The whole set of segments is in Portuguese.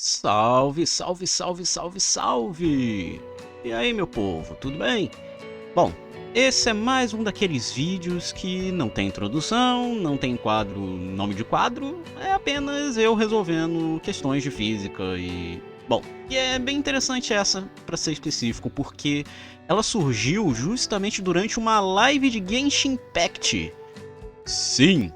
Salve, salve, salve, salve, salve! E aí, meu povo, tudo bem? Bom, esse é mais um daqueles vídeos que não tem introdução, não tem quadro, nome de quadro, é apenas eu resolvendo questões de física e... Bom, e é bem interessante essa, pra ser específico, porque ela surgiu justamente durante uma live de Genshin Impact. Sim,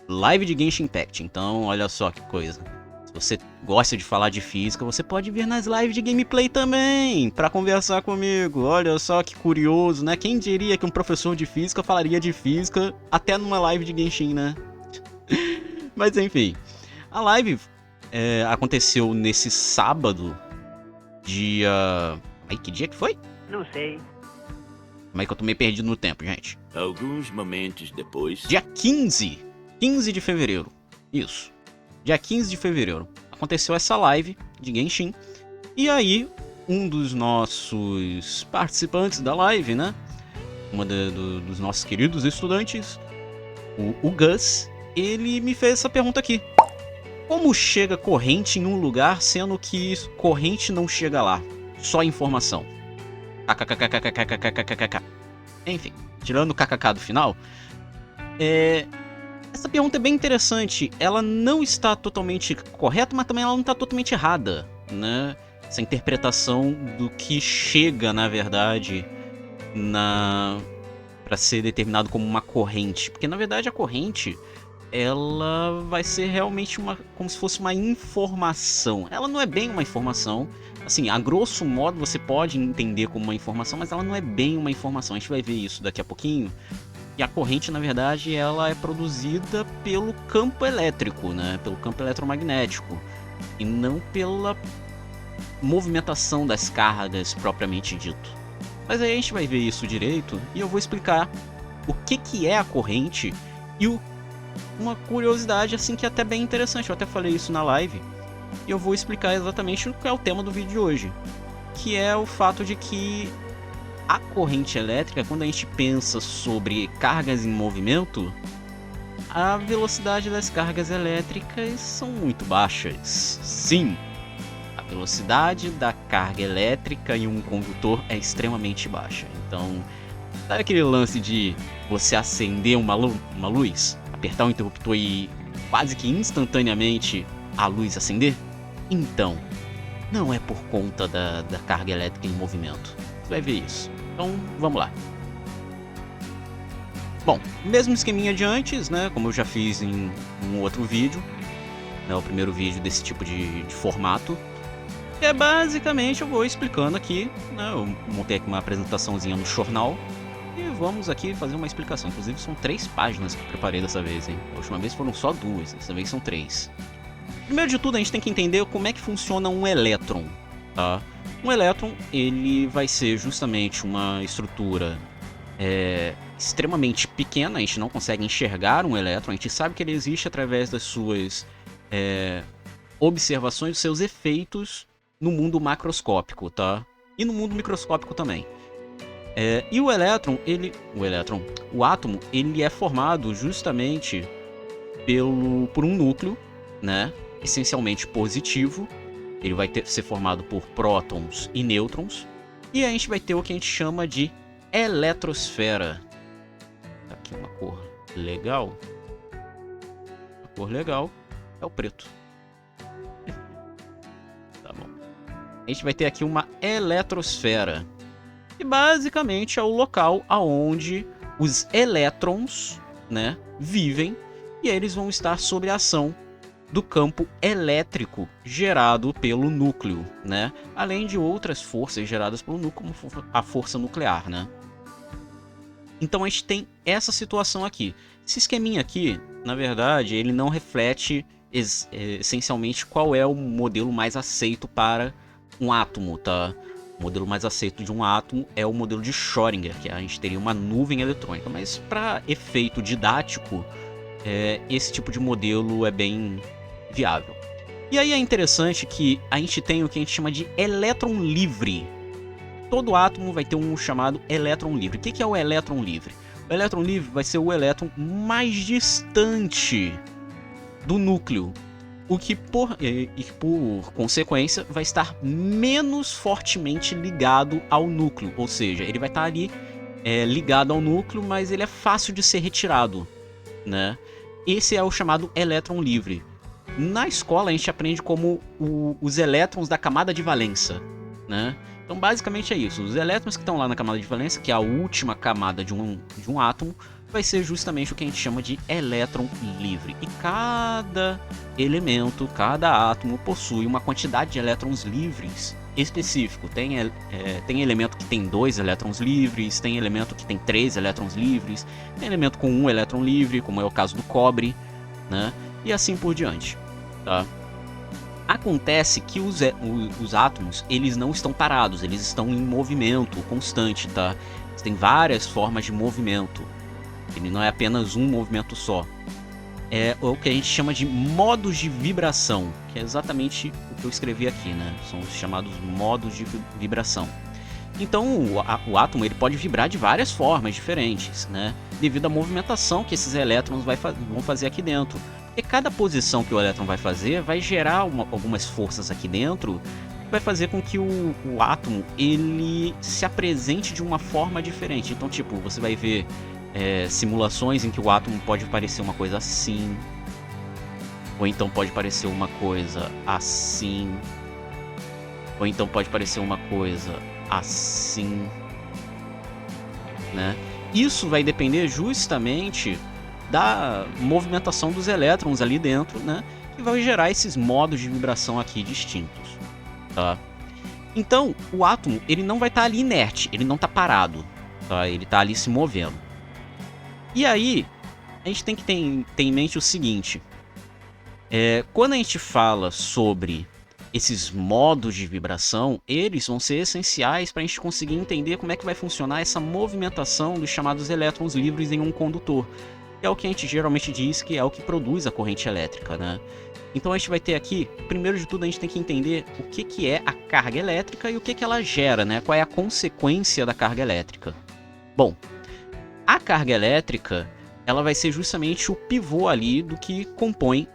live de Genshin Impact, então olha só que coisa. Se você gosta de falar de física, você pode vir nas lives de gameplay também, para conversar comigo. Olha só que curioso, né? Quem diria que um professor de física falaria de física até numa live de Genshin, né? Mas enfim, a live aconteceu nesse sábado, dia... Ai, que dia que foi? Não sei. Como é que eu tô meio perdido no tempo, gente? Alguns momentos depois... Dia 15 de fevereiro. Isso. Dia 15 de fevereiro. Aconteceu essa live de Genshin. E aí, um dos nossos participantes da live, né? Dos nossos queridos estudantes, o Gus, ele me fez essa pergunta aqui. Como chega corrente em um lugar, sendo que corrente não chega lá? Só informação. KKKKKKKKKKK. Enfim, tirando o kkk do final, essa pergunta é bem interessante. Ela não está totalmente correta, mas também ela não está totalmente errada, né? Essa interpretação do que chega, na verdade, para ser determinado como uma corrente. Porque, na verdade, a corrente, ela vai ser realmente como se fosse uma informação. Ela não é bem uma informação. Assim, a grosso modo, você pode entender como uma informação, mas ela não é bem uma informação. A gente vai ver isso daqui a pouquinho. E a corrente, na verdade, ela é produzida pelo campo elétrico, né? Pelo campo eletromagnético. E não pela movimentação das cargas propriamente dito. Mas aí a gente vai ver isso direito e eu vou explicar o que é a corrente e uma curiosidade assim que é até bem interessante. Eu até falei isso na live. E eu vou explicar exatamente o que é o tema do vídeo de hoje. Que é o fato de que a corrente elétrica, quando a gente pensa sobre cargas em movimento, a velocidade das cargas elétricas são muito baixas. Sim, a velocidade da carga elétrica em um condutor é extremamente baixa. Então, sabe aquele lance de você acender uma luz, apertar o interruptor e quase que instantaneamente a luz acender? Então, não é por conta da carga elétrica em movimento. Você vai ver isso. Então, vamos lá. Bom, mesmo esqueminha de antes, né? Como eu já fiz em um outro vídeo, né, o primeiro vídeo desse tipo de formato. É basicamente eu vou explicando aqui, né? Eu montei aqui uma apresentaçãozinha no jornal e vamos aqui fazer uma explicação. Inclusive são 3 páginas que eu preparei dessa vez, hein? A última vez foram só 2, dessa vez são 3. Primeiro de tudo, a gente tem que entender como é que funciona um elétron, tá? Um elétron, ele vai ser justamente uma estrutura extremamente pequena. A gente não consegue enxergar um elétron, a gente sabe que ele existe através das suas observações, dos seus efeitos no mundo macroscópico, tá? E no mundo microscópico também. E o átomo, ele é formado justamente por um núcleo, né? Essencialmente positivo. Ele vai ser formado por prótons e nêutrons. E a gente vai ter o que a gente chama de eletrosfera. Tá aqui uma cor legal. A cor legal é o preto. Tá bom. A gente vai ter aqui uma eletrosfera. E basicamente é o local aonde os elétrons, né, vivem. E eles vão estar sob a ação do campo elétrico gerado pelo núcleo, né? Além de outras forças geradas pelo núcleo, como a força nuclear, né? Então a gente tem essa situação aqui. Esse esqueminha aqui, na verdade, ele não reflete essencialmente qual é o modelo mais aceito para um átomo, tá? O modelo mais aceito de um átomo é o modelo de Schrödinger, que a gente teria uma nuvem eletrônica. Mas para efeito didático, esse tipo de modelo é bem viável. E aí é interessante que a gente tem o que a gente chama de elétron livre. Todo átomo vai ter um chamado elétron livre. O que é o elétron livre? O elétron livre vai ser o elétron mais distante do núcleo. o que por consequência vai estar menos fortemente ligado ao núcleo, ou seja, ele vai estar ali ligado ao núcleo, mas ele é fácil de ser retirado, né? Esse é o chamado elétron livre. Na escola a gente aprende como os elétrons da camada de valência, né? Então basicamente é isso, os elétrons que estão lá na camada de valência, que é a última camada de um átomo, vai ser justamente o que a gente chama de elétron livre. E cada elemento, cada átomo possui uma quantidade de elétrons livres específico. Tem elemento que tem 2 elétrons livres, tem elemento que tem 3 elétrons livres, tem elemento com 1 elétron livre, como é o caso do cobre, né? E assim por diante, tá? Acontece que os átomos, eles não estão parados, eles estão em movimento constante, tá? Tem várias formas de movimento. Ele não é apenas um movimento só. É o que a gente chama de modos de vibração, que é exatamente o que eu escrevi aqui, né? São os chamados modos de vibração. Então, o átomo ele pode vibrar de várias formas diferentes, né? Devido à movimentação que esses elétrons vão fazer aqui dentro. Porque cada posição que o elétron vai fazer vai gerar algumas forças aqui dentro, que vai fazer com que o átomo ele se apresente de uma forma diferente. Então, tipo, você vai ver simulações em que o átomo pode parecer uma coisa assim, ou então pode parecer uma coisa assim, ou então pode parecer uma coisa assim, né? Isso vai depender justamente da movimentação dos elétrons ali dentro, né? Que vai gerar esses modos de vibração aqui distintos, tá? Então, o átomo ele não vai estar ali inerte, ele não está parado, tá? Ele está ali se movendo. E aí, a gente tem que ter em mente o seguinte, quando a gente fala sobre esses modos de vibração, eles vão ser essenciais para a gente conseguir entender como é que vai funcionar essa movimentação dos chamados elétrons livres em um condutor, que é o que a gente geralmente diz que é o que produz a corrente elétrica, né? Então a gente vai ter aqui, primeiro de tudo, a gente tem que entender o que é a carga elétrica e o que ela gera, né? Qual é a consequência da carga elétrica. Bom, a carga elétrica, ela vai ser justamente o pivô ali do que compõe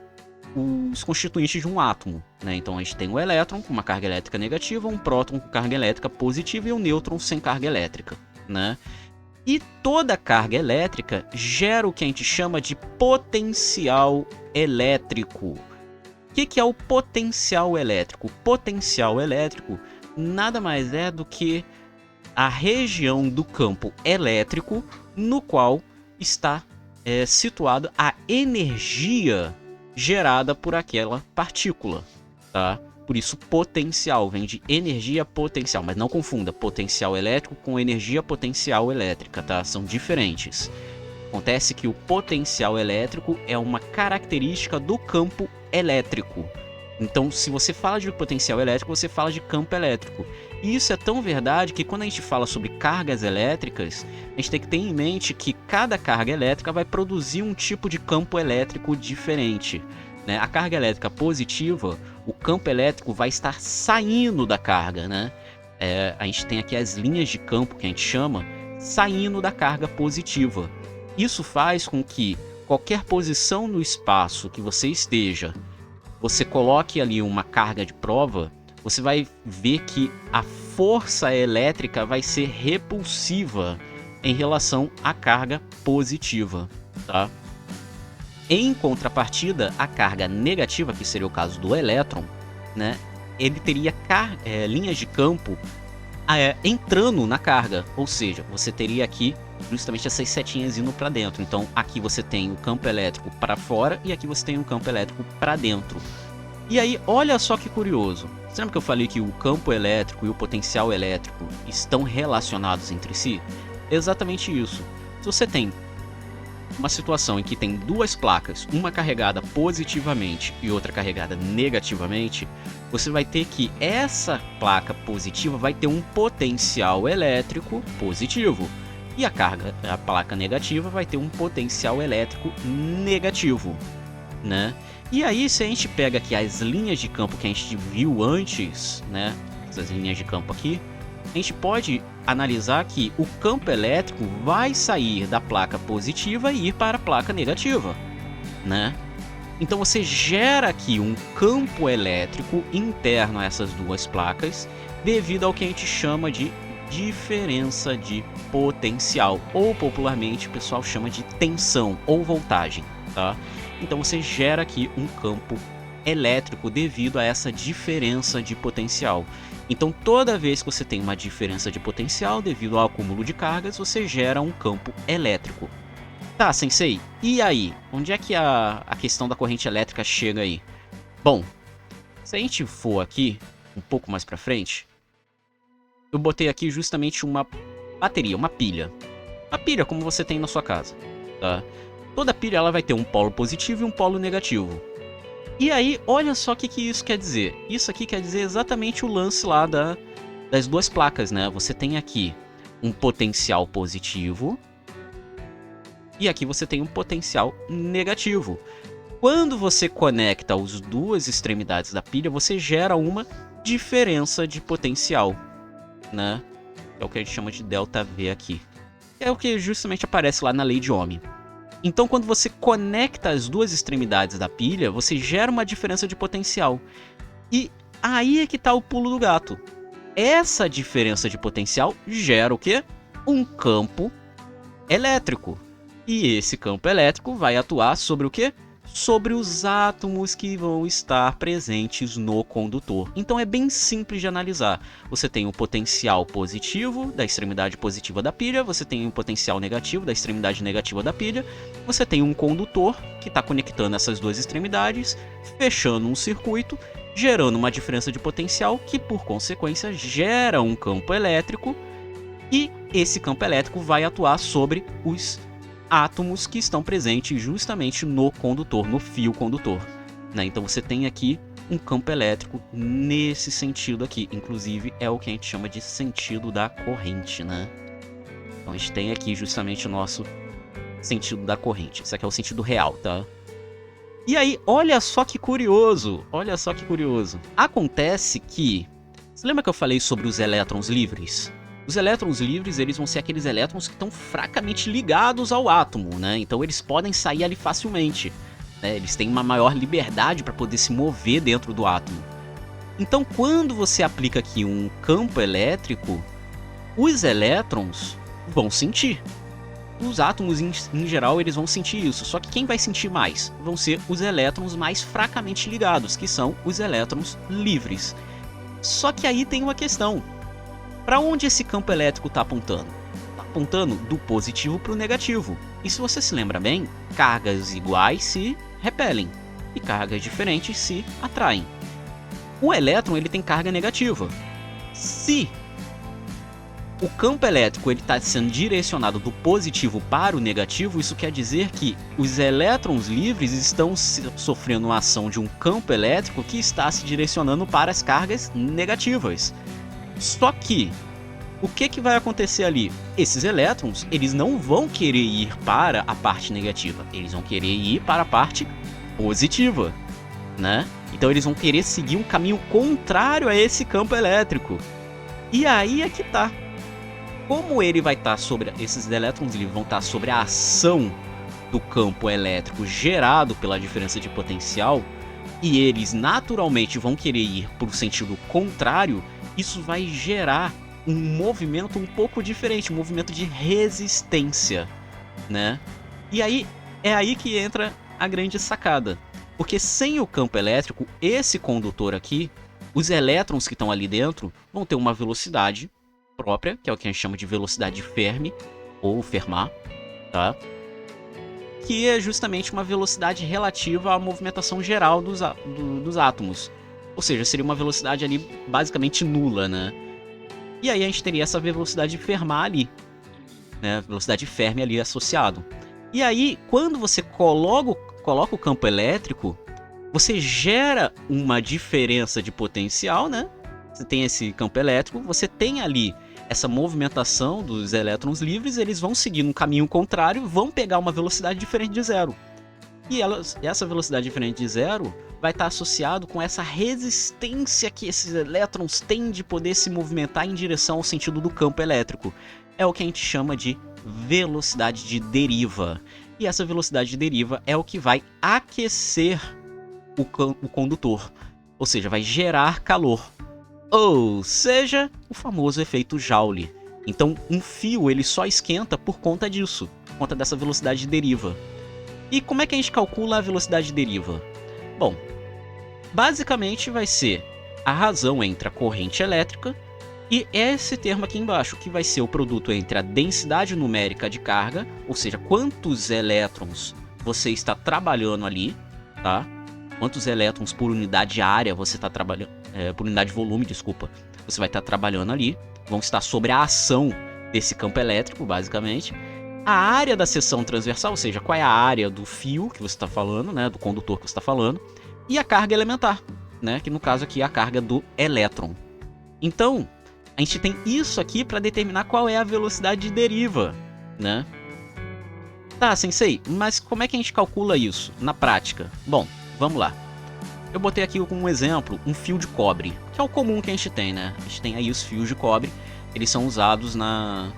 os constituintes de um átomo, né? Então a gente tem o elétron com uma carga elétrica negativa, um próton com carga elétrica positiva e um nêutron sem carga elétrica, né? E toda carga elétrica gera o que a gente chama de potencial elétrico. O que é o potencial elétrico? O potencial elétrico nada mais é do que a região do campo elétrico no qual está situada a energia gerada por aquela partícula, tá? Por isso potencial vem de energia potencial, mas não confunda potencial elétrico com energia potencial elétrica, tá? São diferentes. Acontece que o potencial elétrico é uma característica do campo elétrico. Então, se você fala de potencial elétrico, você fala de campo elétrico. E isso é tão verdade que quando a gente fala sobre cargas elétricas, a gente tem que ter em mente que cada carga elétrica vai produzir um tipo de campo elétrico diferente, né? A carga elétrica positiva, o campo elétrico vai estar saindo da carga, né? A gente tem aqui as linhas de campo, que a gente chama, saindo da carga positiva. Isso faz com que qualquer posição no espaço que você esteja, você coloque ali uma carga de prova, você vai ver que a força elétrica vai ser repulsiva em relação à carga positiva, tá? Em contrapartida, a carga negativa, que seria o caso do elétron, né, ele teria linhas de campo entrando na carga, ou seja, você teria aqui justamente essas setinhas indo para dentro. Então aqui você tem o campo elétrico para fora e aqui você tem o campo elétrico para dentro. E aí, olha só que curioso. Você lembra que eu falei que o campo elétrico e o potencial elétrico estão relacionados entre si? Exatamente isso. Se você tem uma situação em que tem duas placas, uma carregada positivamente e outra carregada negativamente, você vai ter que essa placa positiva vai ter um potencial elétrico positivo e a placa negativa vai ter um potencial elétrico negativo, né? E aí, se a gente pega aqui as linhas de campo que a gente viu antes, né? Essas linhas de campo aqui, a gente pode analisar que o campo elétrico vai sair da placa positiva e ir para a placa negativa, né? Então você gera aqui um campo elétrico interno a essas duas placas devido ao que a gente chama de diferença de potencial, ou popularmente o pessoal chama de tensão ou voltagem, tá? Então você gera aqui um campo elétrico devido a essa diferença de potencial. Então toda vez que você tem uma diferença de potencial devido ao acúmulo de cargas, você gera um campo elétrico. Tá, Sensei, e aí? Onde é que a questão da corrente elétrica chega aí? Bom, se a gente for aqui um pouco mais pra frente, eu botei aqui justamente uma bateria, uma pilha. Uma pilha como você tem na sua casa, tá? Toda pilha ela vai ter um polo positivo e um polo negativo. E aí, olha só o que isso quer dizer. Isso aqui quer dizer exatamente o lance lá das duas placas, né? Você tem aqui um potencial positivo e aqui você tem um potencial negativo. Quando você conecta as duas extremidades da pilha, você gera uma diferença de potencial, né? É o que a gente chama de ΔV aqui. É o que justamente aparece lá na lei de Ohm. Então, quando você conecta as duas extremidades da pilha, você gera uma diferença de potencial. E aí é que está o pulo do gato. Essa diferença de potencial gera o quê? Um campo elétrico. E esse campo elétrico vai atuar sobre o quê? Sobre os átomos que vão estar presentes no condutor. Então é bem simples de analisar. Você tem o potencial positivo da extremidade positiva da pilha, você tem o potencial negativo da extremidade negativa da pilha, você tem um condutor que está conectando essas duas extremidades, fechando um circuito, gerando uma diferença de potencial que, por consequência, gera um campo elétrico, e esse campo elétrico vai atuar sobre os átomos que estão presentes justamente no condutor, no fio condutor, né? Então você tem aqui um campo elétrico nesse sentido aqui, inclusive é o que a gente chama de sentido da corrente, né? Então a gente tem aqui justamente o nosso sentido da corrente. Esse aqui é o sentido real, tá? E aí, olha só que curioso, olha só que curioso. Acontece que, você lembra que eu falei sobre os elétrons livres? Os elétrons livres, eles vão ser aqueles elétrons que estão fracamente ligados ao átomo, né? Então eles podem sair ali facilmente, né? Eles têm uma maior liberdade para poder se mover dentro do átomo. Então quando você aplica aqui um campo elétrico, os elétrons vão sentir. Os átomos em geral eles vão sentir isso, só que quem vai sentir mais? Vão ser os elétrons mais fracamente ligados, que são os elétrons livres. Só que aí tem uma questão. Para onde esse campo elétrico está apontando? Está apontando do positivo para o negativo. E se você se lembra bem, cargas iguais se repelem e cargas diferentes se atraem. O elétron ele tem carga negativa. Se o campo elétrico está sendo direcionado do positivo para o negativo, isso quer dizer que os elétrons livres estão sofrendo a ação de um campo elétrico que está se direcionando para as cargas negativas. Só que, o que vai acontecer ali? Esses elétrons, eles não vão querer ir para a parte negativa, eles vão querer ir para a parte positiva, né? Então eles vão querer seguir um caminho contrário a esse campo elétrico. E aí é que tá. Como ele vai estar sobre, esses elétrons livres vão estar sobre a ação do campo elétrico gerado pela diferença de potencial, e eles naturalmente vão querer ir para o sentido contrário, isso vai gerar um movimento um pouco diferente, um movimento de resistência, né? E aí é aí que entra a grande sacada, porque sem o campo elétrico, esse condutor aqui, os elétrons que estão ali dentro vão ter uma velocidade própria, que é o que a gente chama de velocidade Fermi ou Fermat, tá? Que é justamente uma velocidade relativa à movimentação geral dos átomos. Ou seja, seria uma velocidade ali basicamente nula, né? E aí a gente teria essa velocidade Fermat ali, né? Velocidade Fermi ali associado. E aí, quando você coloca o campo elétrico, você gera uma diferença de potencial, né? Você tem esse campo elétrico, você tem ali essa movimentação dos elétrons livres, eles vão seguir um caminho contrário, vão pegar uma velocidade diferente de zero. E essa velocidade diferente de zero vai estar associado com essa resistência que esses elétrons têm de poder se movimentar em direção ao sentido do campo elétrico. É o que a gente chama de velocidade de deriva. e essa velocidade de deriva é o que vai aquecer o condutor, ou seja, vai gerar calor, ou seja, o famoso efeito Joule. Então um fio ele só esquenta por conta disso, por conta dessa velocidade de deriva. E como é que a gente calcula a velocidade de deriva? Bom, basicamente vai ser a razão entre a corrente elétrica e esse termo aqui embaixo, que vai ser o produto entre a densidade numérica de carga, ou seja, quantos elétrons você está trabalhando ali, tá? Quantos elétrons por unidade área você está trabalhando, por unidade de volume, desculpa, você vai estar trabalhando ali, vão estar sobre a ação desse campo elétrico, basicamente. A área da seção transversal, ou seja, qual é a área do fio que você está falando, né, do condutor que você está falando, e a carga elementar, né, que no caso aqui é a carga do elétron. Então, a gente tem isso aqui para determinar qual é a velocidade de deriva, né? Tá, sensei, mas como é que a gente calcula isso na prática? Bom, vamos lá. Eu botei aqui como um exemplo um fio de cobre, que é o comum que a gente tem, né? A gente tem aí os fios de cobre, eles são usados na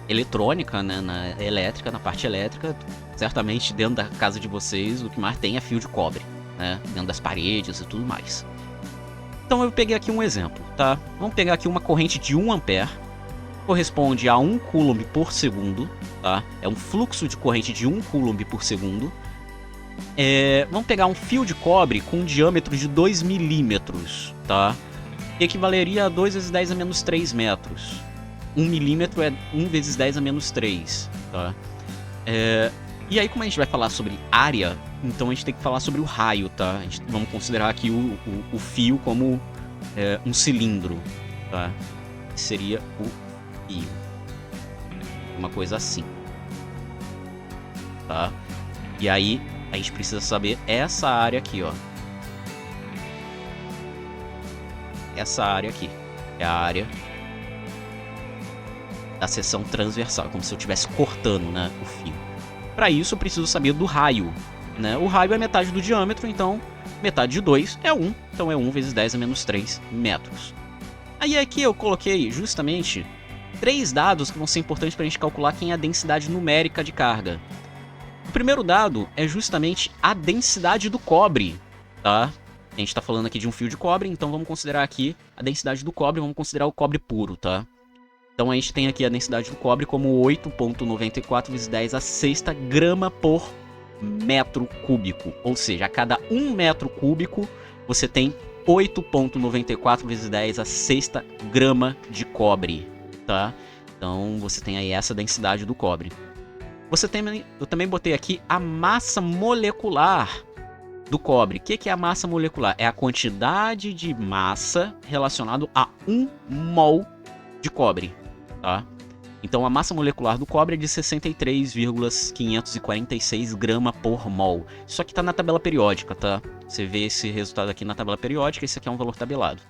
eletrônica, né? Na elétrica, na parte elétrica. Certamente dentro da casa de vocês o que mais tem é fio de cobre, né? Dentro das paredes e tudo mais. Então eu peguei aqui um exemplo, tá? Vamos pegar aqui uma corrente de 1 ampere, corresponde a 1 coulomb por segundo, tá? É um fluxo de corrente de 1 coulomb por segundo. Vamos pegar um fio de cobre com um diâmetro de 2 milímetros, tá? Que equivaleria a 2 vezes 10 a menos 3 metros. 1 milímetro é 1 vezes 10 a menos 3, tá? E aí, como a gente vai falar sobre área, então a gente tem que falar sobre o raio, tá? Vamos considerar aqui o fio como um cilindro, tá? Seria o fio. Uma coisa assim, tá? E aí, a gente precisa saber essa área aqui, ó. Essa área aqui é a área da seção transversal, como se eu estivesse cortando, né, o fio. Para isso, eu preciso saber do raio, né? O raio é metade do diâmetro, então metade de 2 é 1. Então é 1 vezes 10 a menos 3 metros. Aí aqui eu coloquei justamente 3 dados que vão ser importantes para a gente calcular quem é a densidade numérica de carga. O primeiro dado é justamente a densidade do cobre, tá? A gente está falando aqui de um fio de cobre, então vamos considerar aqui a densidade do cobre, vamos considerar o cobre puro, tá? Então a gente tem aqui a densidade do cobre como 8,94 vezes 10 a sexta grama por metro cúbico. Ou seja, a cada 1 metro cúbico você tem 8,94 vezes 10 a sexta grama de cobre, tá? Então você tem aí essa densidade do cobre. Eu também botei aqui a massa molecular do cobre. O que é a massa molecular? É a quantidade de massa relacionada a 1 mol de cobre, tá? Então a massa molecular do cobre é de 63,546 grama por mol. Isso aqui está na tabela periódica, tá? Você vê esse resultado aqui na tabela periódica, esse aqui é um valor tabelado.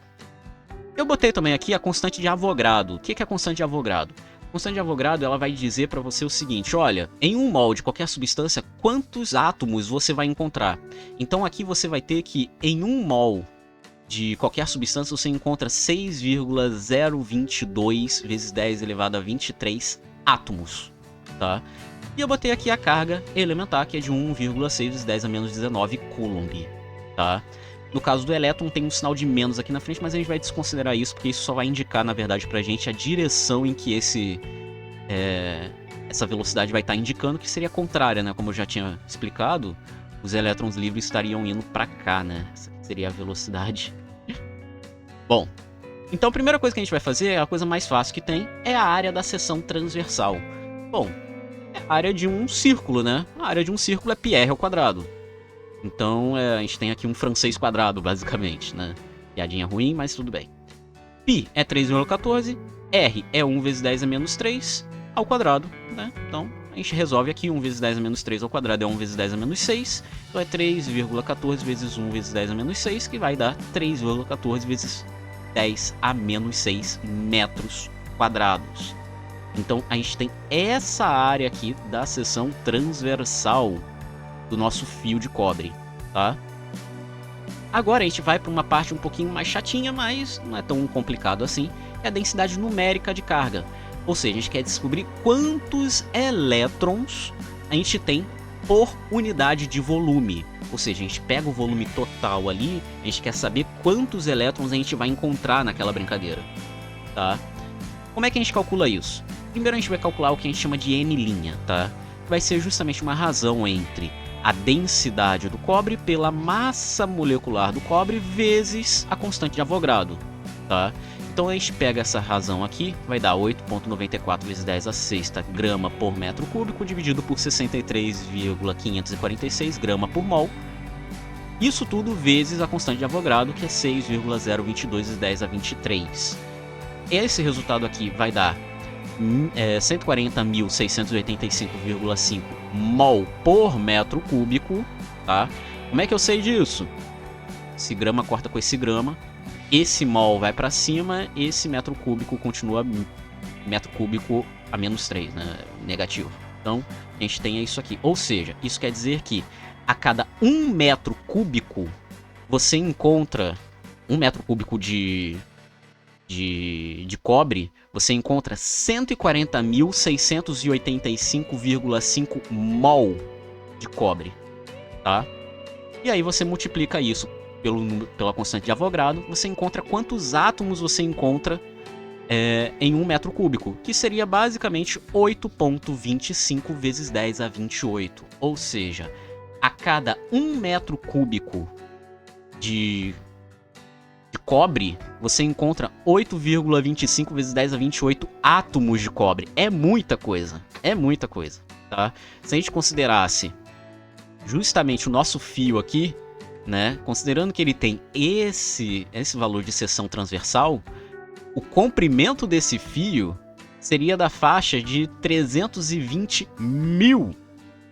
Eu botei também aqui a constante de Avogadro. O que é a constante de Avogadro? A constante de Avogadro ela vai dizer para você o seguinte, olha, em 1 mol de qualquer substância, quantos átomos você vai encontrar? Então aqui você vai ter que em 1 mol de qualquer substância você encontra 6,022 vezes 10 elevado a 23 átomos, tá? E eu botei aqui a carga elementar, que é de 1,6 vezes 10 a menos 19 coulomb, tá? No caso do elétron tem um sinal de menos aqui na frente, mas a gente vai desconsiderar isso, porque isso só vai indicar, na verdade, pra gente a direção em que essa velocidade vai estar indicando, que seria contrária, né? Como eu já tinha explicado, os elétrons livres estariam indo pra cá, né? Essa seria a velocidade. Bom, então a primeira coisa que a gente vai fazer, a coisa mais fácil que tem, é a área da seção transversal. Bom, é a área de um círculo, né? A área de um círculo é πr ao quadrado. Então a gente tem aqui um francês quadrado, basicamente, né? Piadinha ruim, mas tudo bem. Π é 3,14, R é 1 vezes 10 a menos 3 ao quadrado, né? Então a gente resolve aqui, 1 vezes 10 a menos 3 ao quadrado é 1 vezes 10 a menos 6. Então é 3,14 vezes 1 vezes 10 a menos 6, que vai dar 3,14 vezes 10 a menos 6 metros quadrados. Então a gente tem essa área aqui da seção transversal do nosso fio de cobre, tá? Agora a gente vai para uma parte um pouquinho mais chatinha, mas não é tão complicado assim, é a densidade numérica de carga. Ou seja, a gente quer descobrir quantos elétrons a gente tem por unidade de volume. Ou seja, a gente pega o volume total ali, a gente quer saber quantos elétrons a gente vai encontrar naquela brincadeira, tá? Como é que a gente calcula isso? Primeiro a gente vai calcular o que a gente chama de N', tá? Vai ser justamente uma razão entre a densidade do cobre pela massa molecular do cobre vezes a constante de Avogadro, tá? Então a gente pega essa razão aqui, vai dar 8,94 vezes 10 a sexta grama por metro cúbico, dividido por 63,546 grama por mol. Isso tudo vezes a constante de Avogadro, que é 6,022 vezes 10 a 23. Esse resultado aqui vai dar 140.685,5 mol por metro cúbico, tá? Como é que eu sei disso? Esse grama corta com esse grama, esse mol vai para cima, esse metro cúbico continua metro cúbico a menos 3, né? Negativo. Então, a gente tem isso aqui. Ou seja, isso quer dizer que a cada 1 metro cúbico, você encontra 1 metro cúbico de cobre, você encontra 140.685,5 mol de cobre, tá? E aí você multiplica isso pela constante de Avogadro, você encontra quantos átomos você encontra em 1 metro cúbico, que seria basicamente 8,25 vezes 10 a 28. Ou seja, a cada 1 metro cúbico de cobre, você encontra 8,25 vezes 10 a 28 átomos de cobre. É muita coisa, tá? Se a gente considerasse justamente o nosso fio aqui, né, considerando que ele tem esse valor de seção transversal, o comprimento desse fio seria da faixa de 320 mil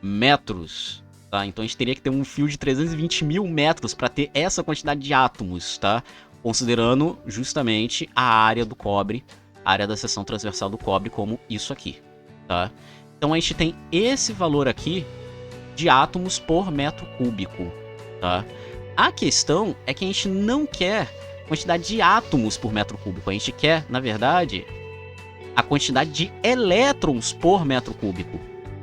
metros, tá? Então a gente teria que ter um fio de 320 mil metros para ter essa quantidade de átomos, tá? Considerando justamente a área do cobre, a área da seção transversal do cobre, como isso aqui, tá? Então a gente tem esse valor aqui de átomos por metro cúbico, tá? A questão é que a gente não quer quantidade de átomos por metro cúbico, a gente quer, na verdade, a quantidade de elétrons por metro cúbico.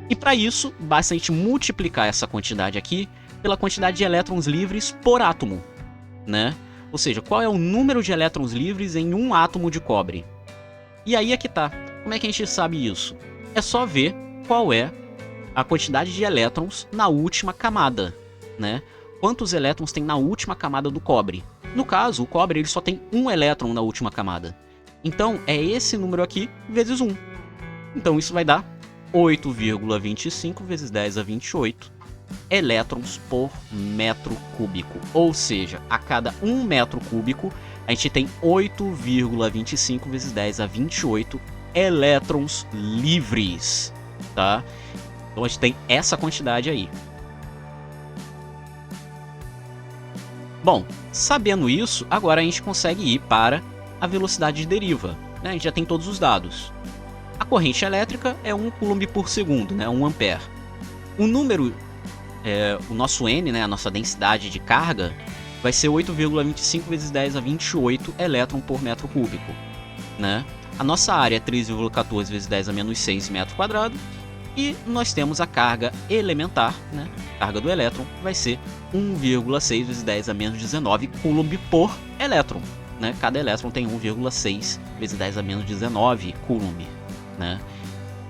E para isso, basta a gente multiplicar essa quantidade aqui pela quantidade de elétrons livres por átomo, né? Ou seja, qual é o número de elétrons livres em um átomo de cobre? E aí é que tá. Como é que a gente sabe isso? É só ver qual é a quantidade de elétrons na última camada, né? Quantos elétrons tem na última camada do cobre? No caso, o cobre ele só tem um elétron na última camada. Então, é esse número aqui vezes 1. Então, isso vai dar 8,25 vezes 10 a 28 elétrons por metro cúbico. Ou seja, a cada 1 metro cúbico, a gente tem 8,25 vezes 10 a 28 elétrons livres, tá? Então, a gente tem essa quantidade aí. Bom, sabendo isso, agora a gente consegue ir para a velocidade de deriva, né? A gente já tem todos os dados. A corrente elétrica é 1 coulomb por segundo, né? 1 ampere. O número, o nosso N, né? A nossa densidade de carga, vai ser 8,25 vezes 10 a 28 elétron por metro cúbico, né? A nossa área é 3,14 vezes 10 a menos 6 metro quadrado. E nós temos a carga elementar, né? A carga do elétron vai ser 1,6 vezes 10 a menos 19 coulomb por elétron, né? Cada elétron tem 1,6 vezes 10 a menos 19 coulomb, né?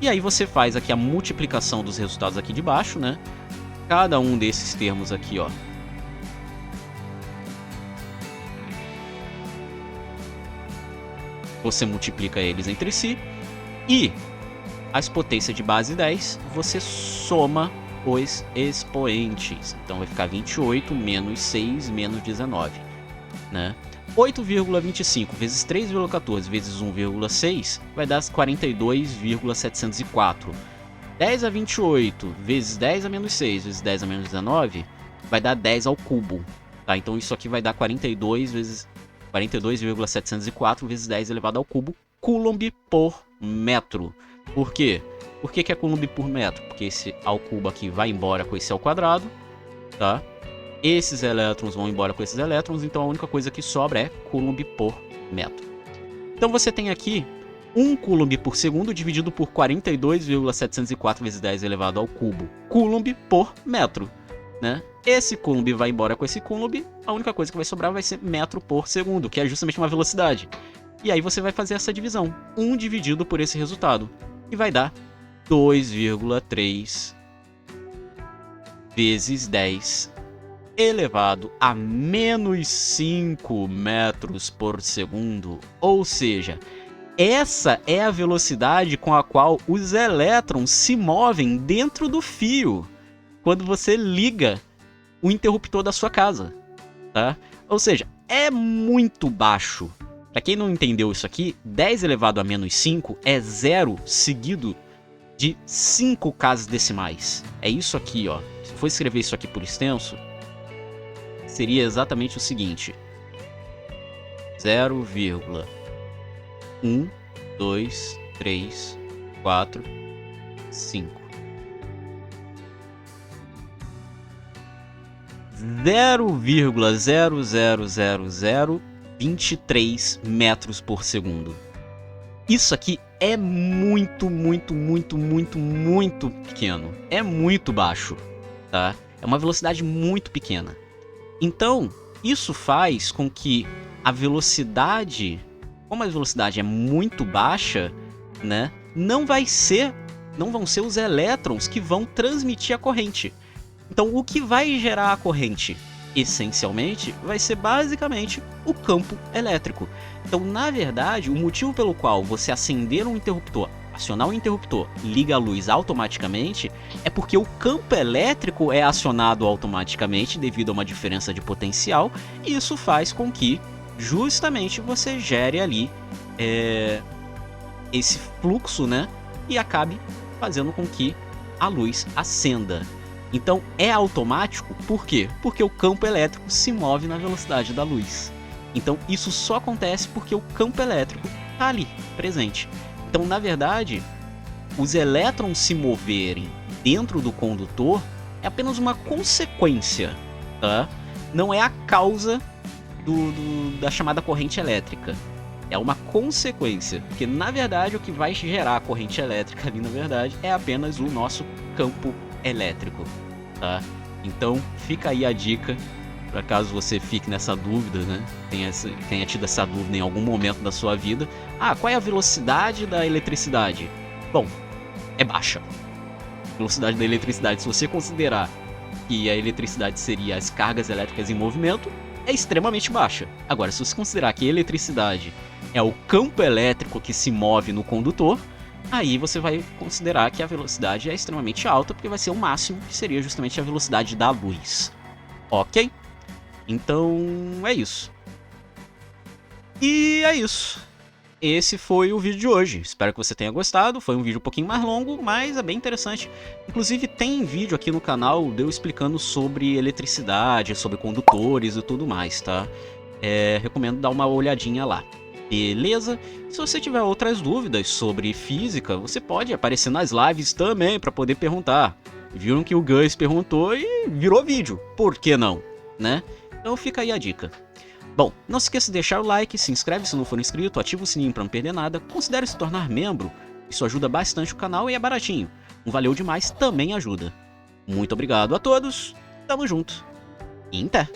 E aí você faz aqui a multiplicação dos resultados aqui de baixo, né? Cada um desses termos aqui, ó, você multiplica eles entre si e as potências de base 10, você soma os expoentes. Então vai ficar 28 menos 6 menos 19, né? 8,25 vezes 3,14 vezes 1,6 vai dar 42,704. 10 a 28 vezes 10 a menos 6 vezes 10 a menos 19 vai dar 10 ao cubo, tá? Então isso aqui vai dar 42,704 vezes 10 elevado ao cubo coulomb por metro. Por quê? Por que é coulomb por metro? Porque esse ao cubo aqui vai embora com esse ao quadrado, tá? Esses elétrons vão embora com esses elétrons, então a única coisa que sobra é coulomb por metro. Então você tem aqui 1 coulomb por segundo dividido por 42,704 vezes 10 elevado ao cubo coulomb por metro, né? Esse coulomb vai embora com esse coulomb, a única coisa que vai sobrar vai ser metro por segundo, que é justamente uma velocidade. E aí você vai fazer essa divisão, 1 dividido por esse resultado, e vai dar 2,3 vezes 10 elevado a menos 5 metros por segundo. Ou seja, essa é a velocidade com a qual os elétrons se movem dentro do fio quando você liga o interruptor da sua casa, tá? Ou seja, é muito baixo. Para quem não entendeu isso aqui, 10 elevado a menos 5 é 0 seguido de 5 casas decimais. É isso aqui, ó. Se for escrever isso aqui por extenso, seria exatamente o seguinte: 0,1, 2, 3, 4, 5. 0,00023 metros por segundo. Isso aqui é muito pequeno. É muito baixo, tá? É uma velocidade muito pequena. Então, isso faz com que a velocidade, como a velocidade é muito baixa, né, não vão ser os elétrons que vão transmitir a corrente. Então, o que vai gerar a corrente, essencialmente, vai ser basicamente o campo elétrico. Então, na verdade, o motivo pelo qual você acender um interruptor, acionar o interruptor, liga a luz automaticamente, é porque o campo elétrico é acionado automaticamente devido a uma diferença de potencial, e isso faz com que, justamente, você gere ali esse fluxo, né, e acabe fazendo com que a luz acenda. Então é automático, por quê? Porque o campo elétrico se move na velocidade da luz. Então isso só acontece porque o campo elétrico está ali, presente. Então, na verdade, os elétrons se moverem dentro do condutor é apenas uma consequência, tá? Não é a causa da chamada corrente elétrica. É uma consequência, porque na verdade o que vai gerar a corrente elétrica ali, na verdade, é apenas o nosso campo elétrico, tá? Então fica aí a dica, para caso você fique nessa dúvida, né? Tenha tido essa dúvida em algum momento da sua vida. Qual é a velocidade da eletricidade? Bom, é baixa. A velocidade da eletricidade, se você considerar que a eletricidade seria as cargas elétricas em movimento, é extremamente baixa. Agora, se você considerar que a eletricidade é o campo elétrico que se move no condutor, aí você vai considerar que a velocidade é extremamente alta, porque vai ser o máximo, que seria justamente a velocidade da luz. Ok? Então, é isso. E é isso. Esse foi o vídeo de hoje. Espero que você tenha gostado. Foi um vídeo um pouquinho mais longo, mas é bem interessante. Inclusive, tem vídeo aqui no canal de eu explicando sobre eletricidade, sobre condutores e tudo mais, tá? Recomendo dar uma olhadinha lá. Beleza? Se você tiver outras dúvidas sobre física, você pode aparecer nas lives também para poder perguntar. Viram que o Gus perguntou e virou vídeo. Por que não? Né? Então fica aí a dica. Bom, não se esqueça de deixar o like, se inscreve se não for inscrito, ativa o sininho para não perder nada, considere se tornar membro, isso ajuda bastante o canal e é baratinho. Um valeu demais também ajuda. Muito obrigado a todos, tamo junto e até!